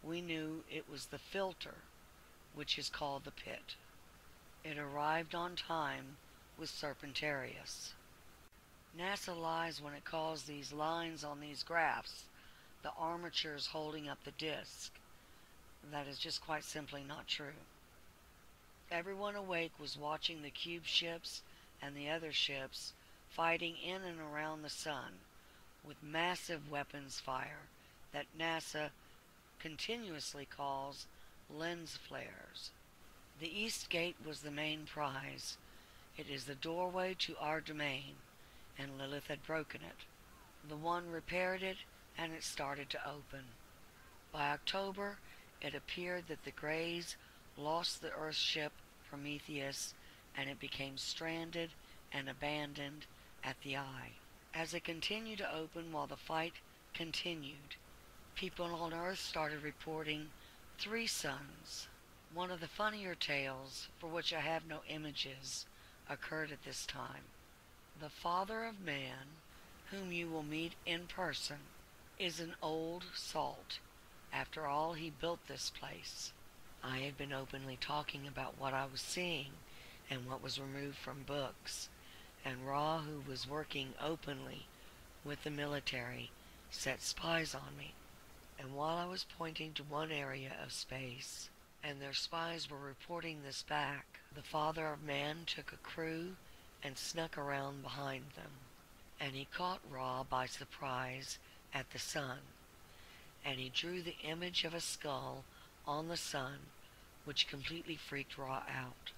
we knew it was the filter, which is called the pit. It arrived on time with Serpentarius. NASA lies when it calls these lines on these graphs the armatures holding up the disk. That is just quite simply not true. Everyone awake was watching the cube ships and the other ships fighting in and around the sun with massive weapons fire that NASA continuously calls lens flares. The East Gate was the main prize. It is the doorway to our domain, and Lilith had broken it. The One repaired it, and it started to open. By October, it appeared that the Greys lost the Earthship Prometheus, and it became stranded and abandoned at the Eye. As it continued to open while the fight continued, people on Earth started reporting 3 suns. One of the funnier tales, for which I have no images, occurred at this time. The Father of Man, whom you will meet in person, is an old salt. After all, he built this place. I had been openly talking about what I was seeing and what was removed from books, and Ra, who was working openly with the military, set spies on me. And while I was pointing to one area of space, and their spies were reporting this back, the Father of Man took a crew and snuck around behind them, and he caught Ra by surprise at the sun, and he drew the image of a skull on the sun, which completely freaked Ra out.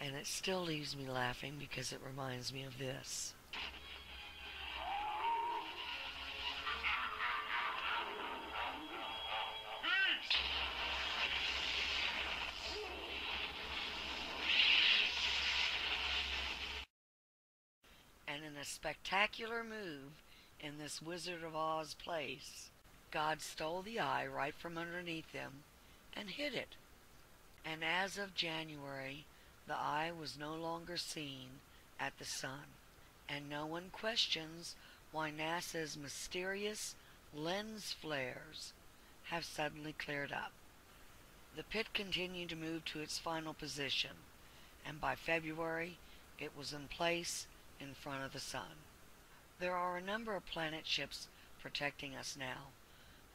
And it still leaves me laughing because it reminds me of this. And in a spectacular move in this Wizard of Oz place, God stole the eye right from underneath them and hid it. And as of January, the eye was no longer seen at the sun, and no one questions why NASA's mysterious lens flares have suddenly cleared up. The pit continued to move to its final position, and by February it was in place in front of the sun. There are a number of planet ships protecting us now,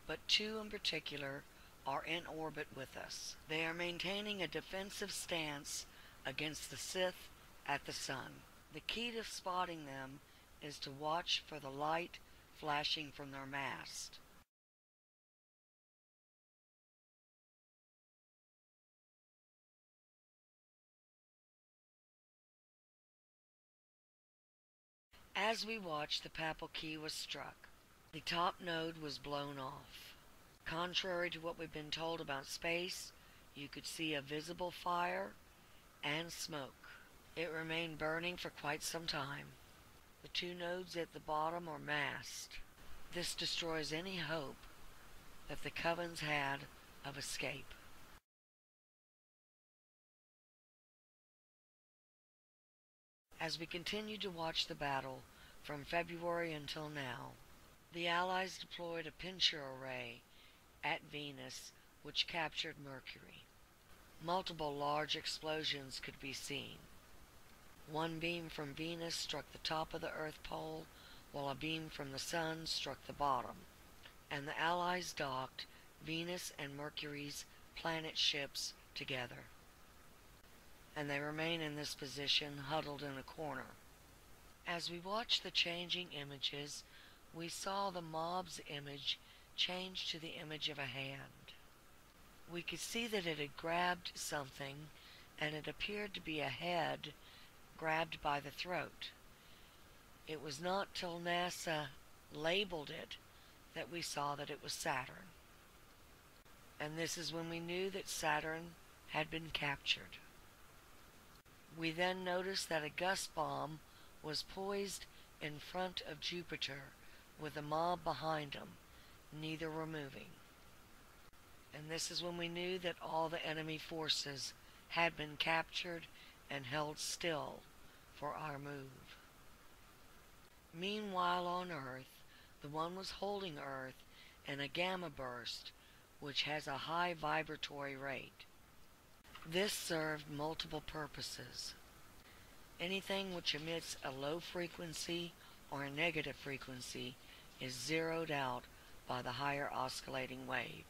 but 2 in particular are in orbit with us. They are maintaining a defensive stance against the Sith at the sun. The key to spotting them is to watch for the light flashing from their mast. As we watched, the papal key was struck. The top node was blown off. Contrary to what we've been told about space, you could see a visible fire and smoke. It remained burning for quite some time. The 2 nodes at the bottom are masked. This destroys any hope that the Covens had of escape. As we continued to watch the battle from February until now, the Allies deployed a pincher array at Venus which captured Mercury. Multiple large explosions could be seen. One beam from Venus struck the top of the Earth pole, while a beam from the Sun struck the bottom, and the Allies docked Venus and Mercury's planet ships together. And they remain in this position, huddled in a corner. As we watched the changing images, we saw the mob's image change to the image of a hand. We could see that it had grabbed something, and it appeared to be a head grabbed by the throat. It was not till NASA labeled it that we saw that it was Saturn. And this is when we knew that Saturn had been captured. We then noticed that a gust bomb was poised in front of Jupiter with a mob behind him, neither were moving. And this is when we knew that all the enemy forces had been captured and held still for our move. Meanwhile on Earth, the One was holding Earth in a gamma burst which has a high vibratory rate. This served multiple purposes. Anything which emits a low frequency or a negative frequency is zeroed out by the higher oscillating wave.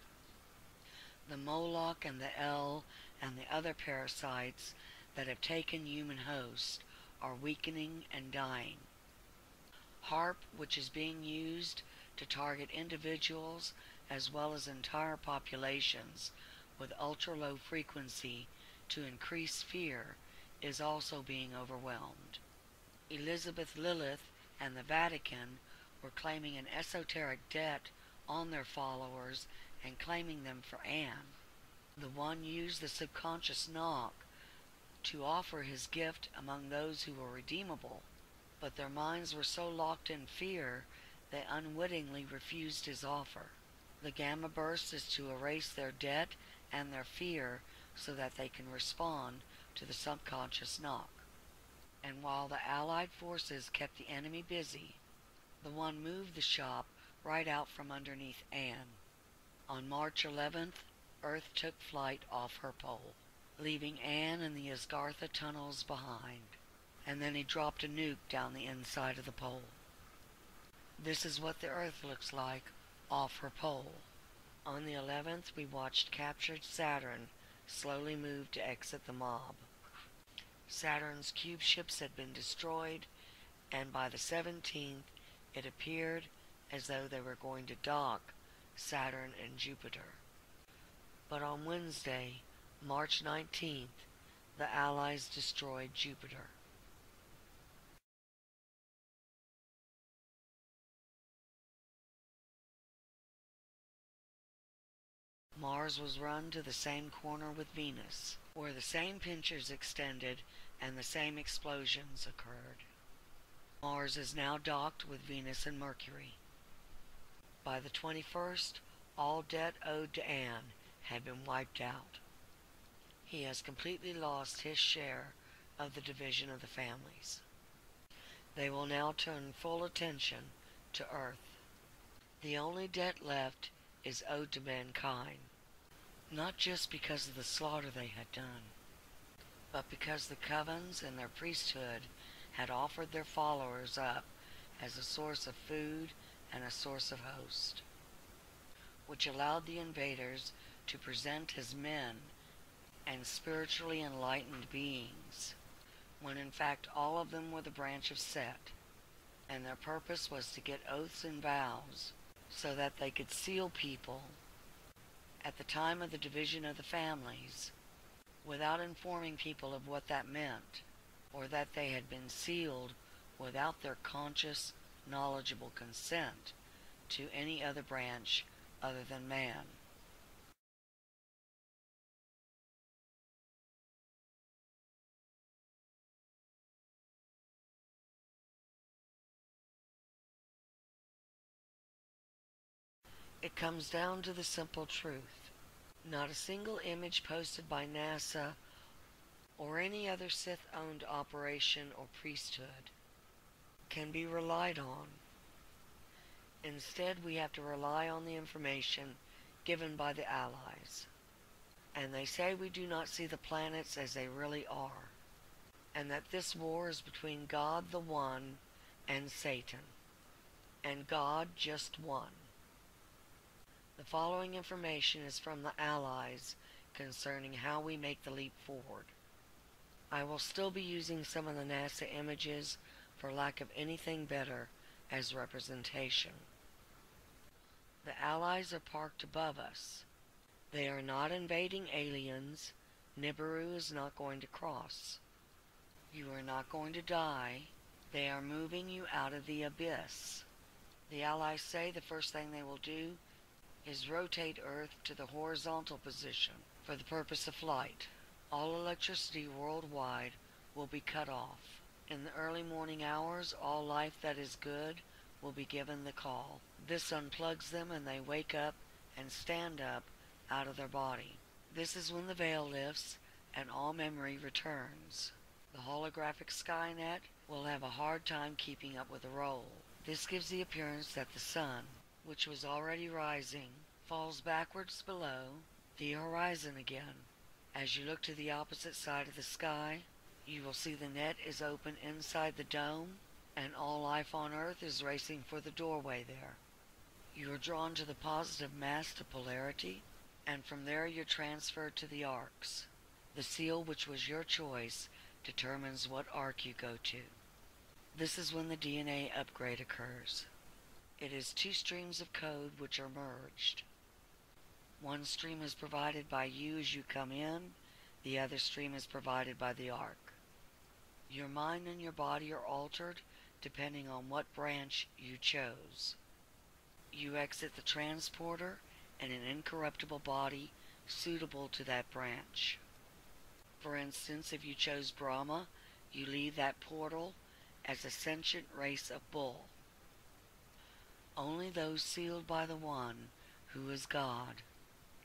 The Moloch and the L and the other parasites that have taken human hosts are weakening and dying. HARP, which is being used to target individuals as well as entire populations with ultra-low frequency to increase fear, is also being overwhelmed. Elizabeth Lilith and the Vatican were claiming an esoteric debt on their followers and claiming them for Anne. The one used the subconscious knock to offer his gift among those who were redeemable, but their minds were so locked in fear they unwittingly refused his offer. The gamma burst is to erase their debt and their fear so that they can respond to the subconscious knock. And while the Allied forces kept the enemy busy, the one moved the shop right out from underneath Anne. On March 11th, Earth took flight off her pole, leaving Anne and the Asgartha tunnels behind, and then he dropped a nuke down the inside of the pole. This is what the Earth looks like off her pole. On the 11th, we watched captured Saturn slowly move to exit the mob. Saturn's cube ships had been destroyed, and by the 17th, it appeared as though they were going to dock Saturn and Jupiter. But on Wednesday, March 19th, the Allies destroyed Jupiter. Mars was run to the same corner with Venus, where the same pinchers extended and the same explosions occurred. Mars is now docked with Venus and Mercury. By the 21st, all debt owed to Anne had been wiped out. He has completely lost his share of the division of the families. They will now turn full attention to Earth. The only debt left is owed to mankind, not just because of the slaughter they had done, but because the covens and their priesthood had offered their followers up as a source of food and a source of host, which allowed the invaders to present as men and spiritually enlightened beings, when in fact all of them were the branch of Set, and their purpose was to get oaths and vows so that they could seal people at the time of the division of the families without informing people of what that meant, or that they had been sealed without their conscious, knowledgeable consent to any other branch other than man. It comes down to the simple truth. Not a single image posted by NASA or any other Sith-owned operation or priesthood can be relied on. Instead, we have to rely on the information given by the Allies. And they say we do not see the planets as they really are, and that this war is between God the One and Satan, and God just one. The following information is from the Allies concerning how we make the leap forward. I will still be using some of the NASA images for lack of anything better as representation. The Allies are parked above us. They are not invading aliens. Nibiru is not going to cross. You are not going to die. They are moving you out of the abyss. The Allies say the first thing they will do is rotate Earth to the horizontal position for the purpose of flight. All electricity worldwide will be cut off. In the early morning hours, all life that is good will be given the call. This unplugs them and they wake up and stand up out of their body. This is when the veil lifts and all memory returns. The holographic Skynet will have a hard time keeping up with the roll. This gives the appearance that the sun, which was already rising, falls backwards below the horizon again. As you look to the opposite side of the sky, you will see the net is open inside the dome, and all life on Earth is racing for the doorway there. You are drawn to the positive mass to polarity, and from there you're transferred to the arcs. The seal, which was your choice, determines what arc you go to. This is when the DNA upgrade occurs. It is two streams of code which are merged. One stream is provided by you as you come in, the other stream is provided by the arc. Your mind and your body are altered depending on what branch you chose. You exit the transporter in an incorruptible body suitable to that branch. For instance, if you chose Brahma, you leave that portal as a sentient race of bull. Only those sealed by the One, who is God,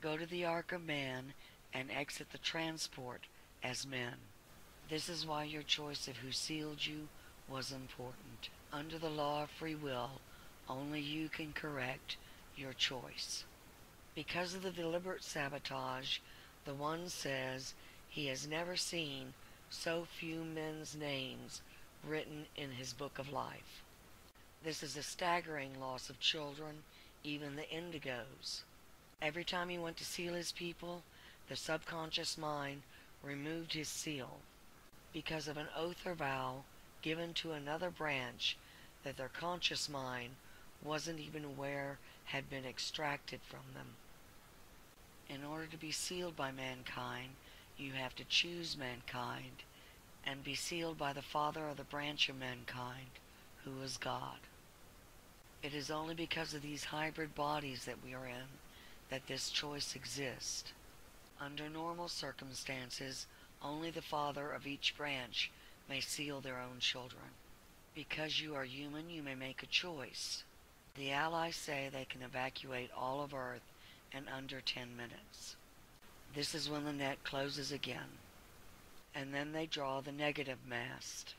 go to the Ark of Man and exit the transport as men. This is why your choice of who sealed you was important. Under the law of free will, only you can correct your choice. Because of the deliberate sabotage, the One says he has never seen so few men's names written in his book of life. This is a staggering loss of children, even the indigos. Every time he went to seal his people, the subconscious mind removed his seal because of an oath or vow given to another branch that their conscious mind wasn't even aware had been extracted from them. In order to be sealed by mankind, you have to choose mankind and be sealed by the Father of the branch of mankind, who is God. It is only because of these hybrid bodies that we are in that this choice exists. Under normal circumstances, only the father of each branch may seal their own children. Because you are human, you may make a choice. The Allies say they can evacuate all of Earth in under 10 minutes. This is when the net closes again, and then they draw the negative mast.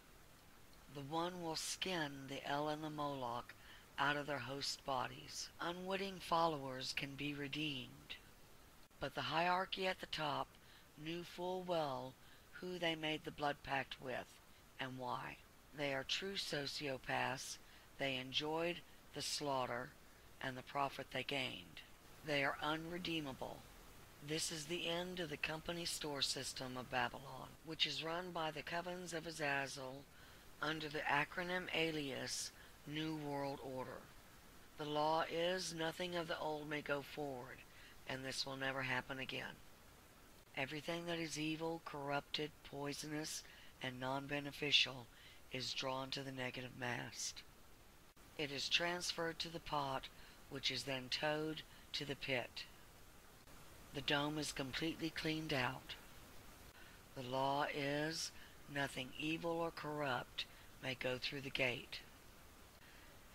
The One will skin the El and the Moloch out of their host bodies. Unwitting followers can be redeemed. But the hierarchy at the top knew full well who they made the blood pact with and why. They are true sociopaths. They enjoyed the slaughter and the profit they gained. They are unredeemable. This is the end of the company store system of Babylon, which is run by the covens of Azazel under the acronym alias New World Order. The law is nothing of the old may go forward, and this will never happen again. Everything that is evil, corrupted, poisonous, and non-beneficial is drawn to the negative mast. It is transferred to the pot, which is then towed to the pit. The dome is completely cleaned out. The law is nothing evil or corrupt may go through the gate.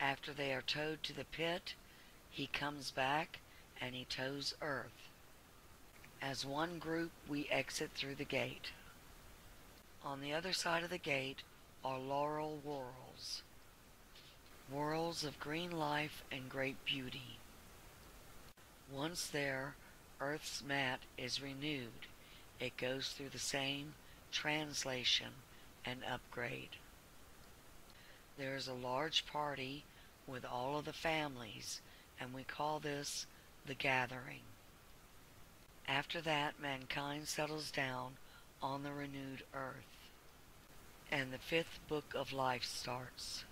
After they are towed to the pit, he comes back and he tows Earth. As one group, we exit through the gate. On the other side of the gate are laurel whorls, worlds of green life and great beauty. Once there, Earth's mat is renewed. It goes through the same translation and upgrade. There is a large party with all of the families, and we call this the gathering. After that, mankind settles down on the renewed earth, and the fifth book of life starts.